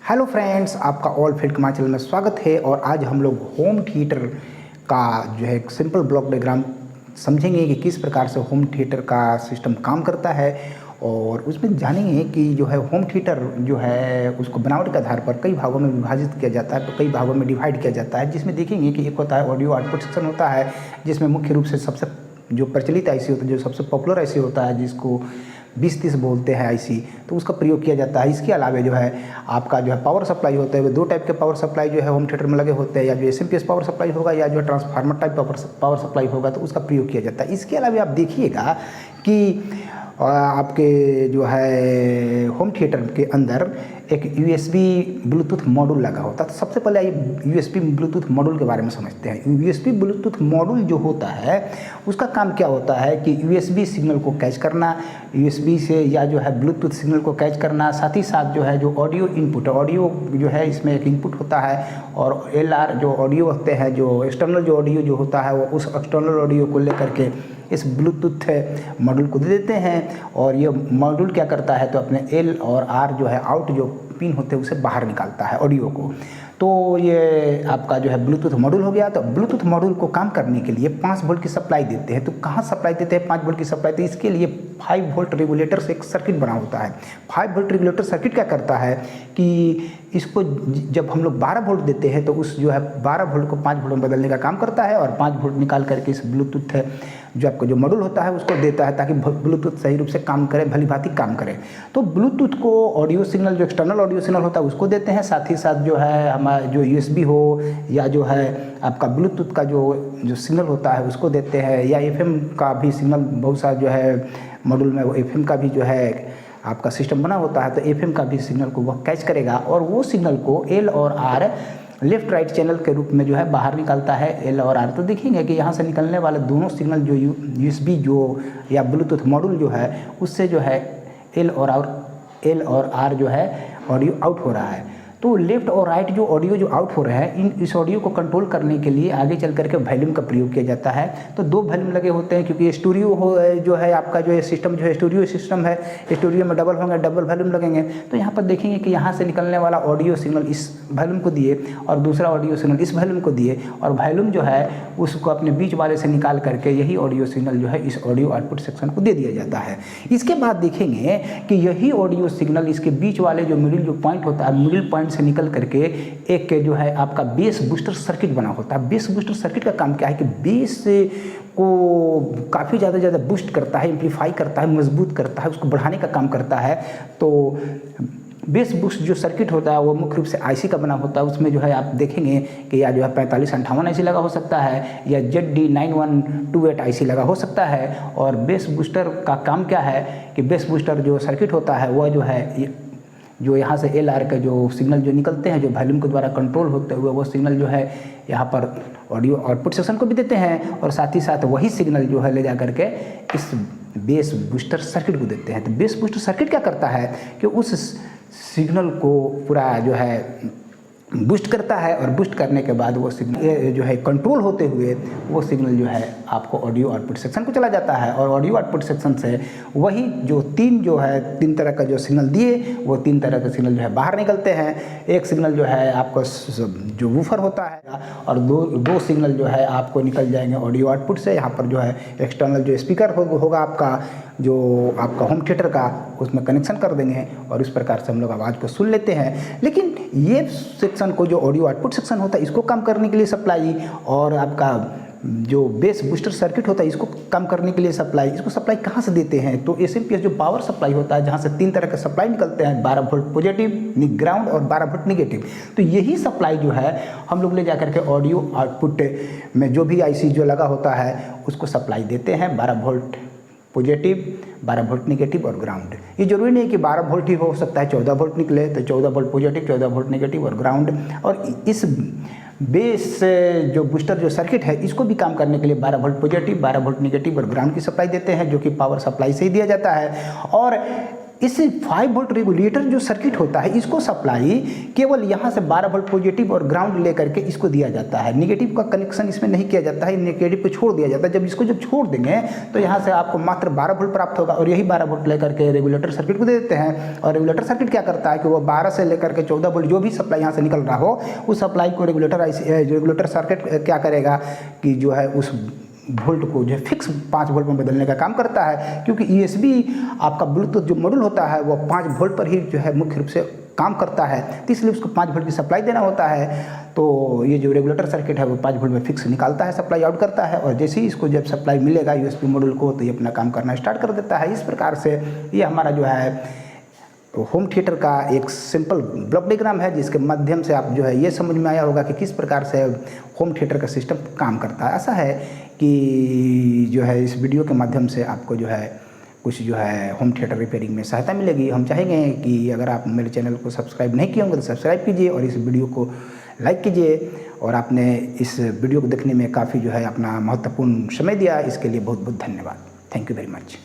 Hello friends, आपका all field command channel में स्वागत है। और आज हम लोग होम थिएटर का जो है एक सिंपल ब्लॉक डायग्राम समझेंगे कि किस प्रकार से होम थिएटर का सिस्टम काम करता है। और उसमें जानेंगे कि जो है होम थिएटर जो है उसको बनावट के आधार पर कई भागों में विभाजित किया जाता है, तो कई भागों में डिवाइड किया जाता है। जिसमें देखेंगे कि एक होता है ऑडियो आउटपुट सेक्शन होता है, जिसमें मुख्य रूप से सबसे जो प्रचलित आईसी होता है, जो सबसे पॉपुलर आईसी होता है, जिसको 2030 बोलते हैं आईसी, तो उसका प्रयोग किया जाता है। इसके अलावा जो है आपका जो है पावर सप्लाई होता है, वो दो टाइप के पावर सप्लाई जो है होम थिएटर में लगे होते हैं, या जो एसएमपीएस पावर सप्लाई होगा या जो ट्रांसफार्मर टाइप पावर सप्लाई होगा, तो उसका प्रयोग किया जाता है। इसके अलावा आप देखिएगा कि आपके जो है होम थिएटर के अंदर एक यूएसबी ब्लूटूथ मॉड्यूल लगा होता है। तो सबसे पहले यूएसबी ब्लूटूथ मॉड्यूल के बारे में समझते हैं। यूएसबी ब्लूटूथ मॉड्यूल जो होता है उसका काम क्या होता है कि यूएसबी सिग्नल को कैच करना, यूएसबी से या जो है ब्लूटूथ सिग्नल को कैच करना, साथ ही साथ जो है जो ऑडियो इनपुट, ऑडियो जो है इसमें एक इनपुट होता है, और एलआर जो ऑडियो होते हैं, जो एक्सटर्नल जो ऑडियो जो होता है, वो उस एक्सटर्नल ऑडियो को लेकर के इस ब्लूटूथ मॉड्यूल को दे देते हैं। और ये मॉड्यूल क्या करता है, तो अपने एल और आर जो है आउट जो पिन होते हैं उसे बाहर निकालता है ऑडियो को। तो ये आपका जो है ब्लूटूथ मॉड्यूल हो गया। तो ब्लूटूथ मॉड्यूल को काम करने के लिए 5 वोल्ट की सप्लाई देते हैं। तो कहाँ सप्लाई देते हैं 5 वोल्ट की सप्लाई? तो इसके लिए 5 वोल्ट रेगुलेटर से एक सर्किट बना होता है। 5 वोल्ट रेगुलेटर सर्किट क्या करता है कि इसको जब हम लोग 12 वोल्ट देते हैं तो उस जो है 12 वोल्ट को 5 वोल्ट में बदलने का काम करता है, और 5 वोल्ट निकाल करके इस ब्लूटूथ जो आपका जो मॉड्यूल होता है उसको देता है, ताकि ब्लूटूथ सही रूप से काम करे, भली भांति काम करे। तो ब्लूटूथ को ऑडियो सिग्नल जो एक्सटर्नल ऑडियो सिग्नल होता है उसको देते हैं, साथ ही साथ जो है हमारा जो यूएसबी हो या जो है आपका ब्लूटूथ का जो सिग्नल होता है उसको देते हैं, या एफएम का भी सिग्नल बहुत सारा जो है मॉड्यूल में वो एफएम का भी जो है आपका सिस्टम बना होता है। तो एफएम का भी सिग्नल को वह कैच करेगा, और वो सिग्नल को एल और आर लेफ्ट राइट चैनल के रूप में जो है बाहर निकालता है, एल और आर। तो देखेंगे कि यहाँ से निकलने वाले दोनों सिग्नल जो यूएसबी जो या ब्लूटूथ मॉड्यूल जो है उससे जो है एल और आर जो है ऑडियो आउट हो रहा है। तो लेफ्ट और राइट जो ऑडियो जो आउट हो रहा है, इस ऑडियो को कंट्रोल करने के लिए आगे चल करके वॉल्यूम का प्रयोग किया जाता है। तो 2 वॉल्यूम लगे होते हैं, क्योंकि स्टूडियो जो है आपका जो सिस्टम जो है स्टूडियो सिस्टम है, स्टूडियो में डबल होंगे, डबल वॉल्यूम लगेंगे। तो यहाँ पर देखेंगे कि यहाँ से निकलने वाला ऑडियो सिग्नल इस वॉल्यूम को दिए, और दूसरा ऑडियो सिग्नल इस वॉल्यूम को दिए, और वॉल्यूम जो है उसको अपने बीच वाले से निकाल करके यही ऑडियो सिग्नल जो है इस ऑडियो आउटपुट सेक्शन को दे दिया जाता है। इसके बाद देखेंगे कि यही ऑडियो सिग्नल इसके बीच वाले जो मिडिल जो पॉइंट होता है, मिडिल पॉइंट से निकल करके एक जो है आपका बेस बूस्टर सर्किट बना होता है। बेस बूस्टर सर्किट का काम क्या है कि बेस को काफ़ी ज़्यादा बूस्ट करता है, एम्पलीफाई करता है, मजबूत करता है, उसको बढ़ाने का काम करता है। तो बेस बूस्ट जो सर्किट होता है वो मुख्य रूप से आईसी का बना होता है। उसमें जो है आप देखेंगे कि या जो है 4558 आईसी लगा हो सकता है, या ZD9128 आईसी लगा हो सकता है। और बेस बूस्टर का काम क्या है कि बेस बूस्टर जो सर्किट होता है वह जो है जो यहाँ से एल आर के जो सिग्नल जो निकलते हैं, जो वॉल्यूम के द्वारा कंट्रोल होते हुए, वो सिग्नल जो है यहाँ पर ऑडियो आउटपुट सेक्शन को भी देते हैं, और साथ ही साथ वही सिग्नल जो है ले जा करके इस बेस बूस्टर सर्किट को देते हैं। तो बेस बूस्टर सर्किट क्या करता है कि उस सिग्नल को पूरा जो है बूस्ट करता है, और बूस्ट करने के बाद वो सिग्नल जो है कंट्रोल होते हुए वो सिग्नल जो है आपको ऑडियो आउटपुट सेक्शन को चला जाता है। और ऑडियो आउटपुट सेक्शन से वही जो तीन तरह का जो सिग्नल दिए, वो 3 तरह के सिग्नल जो है बाहर निकलते हैं। एक सिग्नल जो है आपको जो वूफर होता है, और दो सिग्नल जो है आपको निकल जाएंगे ऑडियो आउटपुट से। यहाँ पर जो है एक्सटर्नल जो स्पीकर होगा आपका जो आपका होम थिएटर का, उसमें कनेक्शन कर देंगे, और इस प्रकार से हम लोग आवाज़ को सुन लेते हैं। लेकिन ये सेक्शन को जो ऑडियो आउटपुट सेक्शन होता है इसको काम करने के लिए सप्लाई, और आपका जो बेस बूस्टर सर्किट होता है इसको काम करने के लिए सप्लाई, इसको सप्लाई कहाँ से देते हैं? तो एसएमपीएस जो पावर सप्लाई होता है, जहाँ से 3 तरह के सप्लाई निकलते हैं, 12 वोल्ट पॉजिटिव, ग्राउंड और 12 वोल्ट नेगेटिव। तो यही सप्लाई जो है हम लोग ले जा करके ऑडियो आउटपुट में जो भी आईसी जो लगा होता है उसको सप्लाई देते हैं। 12 वोल्ट पॉजिटिव, 12 वोल्ट नेगेटिव और ग्राउंड। ये जरूरी नहीं है कि 12 वोल्ट ही हो सकता है 14 वोल्ट निकले, तो 14 वोल्ट पॉजिटिव, 14 वोल्ट नेगेटिव और ग्राउंड। और इस बेस जो बूस्टर जो सर्किट है इसको भी काम करने के लिए 12 वोल्ट पॉजिटिव, 12 वोल्ट नेगेटिव और ग्राउंड की सप्लाई देते हैं, जो कि पावर सप्लाई से ही दिया जाता है। और इस 5 वोल्ट रेगुलेटर जो सर्किट होता है इसको सप्लाई केवल यहाँ से 12 वोल्ट पॉजिटिव और ग्राउंड लेकर के इसको दिया जाता है। नेगेटिव का कनेक्शन इसमें नहीं किया जाता है, नेगेटिव को छोड़ दिया जाता है। जब छोड़ देंगे तो यहाँ से आपको मात्र 12 वोल्ट प्राप्त होगा और यही 12 वोल्ट लेकर के रेगुलेटर सर्किट को दे देते हैं। और रेगुलेटर सर्किट क्या करता है कि वो 12 से लेकर के 14 वोल्ट जो भी सप्लाई यहाँ से निकल रहा हो उस सप्लाई को रेगुलेटर सर्किट क्या करेगा कि जो है उस वोल्ट को जो है फिक्स 5 वोल्ट में बदलने का काम करता है। क्योंकि USB आपका ब्लूटूथ जो मॉड्यूल होता है वो 5 वोल्ट पर ही जो है मुख्य रूप से काम करता है, तो इसलिए उसको 5 वोल्ट की सप्लाई देना होता है। तो ये जो रेगुलेटर सर्किट है वो 5 वोल्ट में फिक्स निकालता है, सप्लाई आउट करता है, और जैसे ही इसको जब सप्लाई मिलेगा USB मॉड्यूल को तो ये अपना काम करना स्टार्ट कर देता है। इस प्रकार से ये हमारा जो है होम थिएटर का एक सिंपल ब्लॉक डायग्राम है, जिसके माध्यम से आप जो है ये समझ में आया होगा कि किस प्रकार से होम थिएटर का सिस्टम काम करता है। ऐसा है कि जो है इस वीडियो के माध्यम से आपको जो है कुछ जो है होम थिएटर रिपेयरिंग में सहायता मिलेगी। हम चाहेंगे कि अगर आप मेरे चैनल को सब्सक्राइब नहीं किए होंगे तो सब्सक्राइब कीजिए और इस वीडियो को लाइक कीजिए। और आपने इस वीडियो को देखने में काफ़ी जो है अपना महत्वपूर्ण समय दिया, इसके लिए बहुत बहुत धन्यवाद। Thank you very much.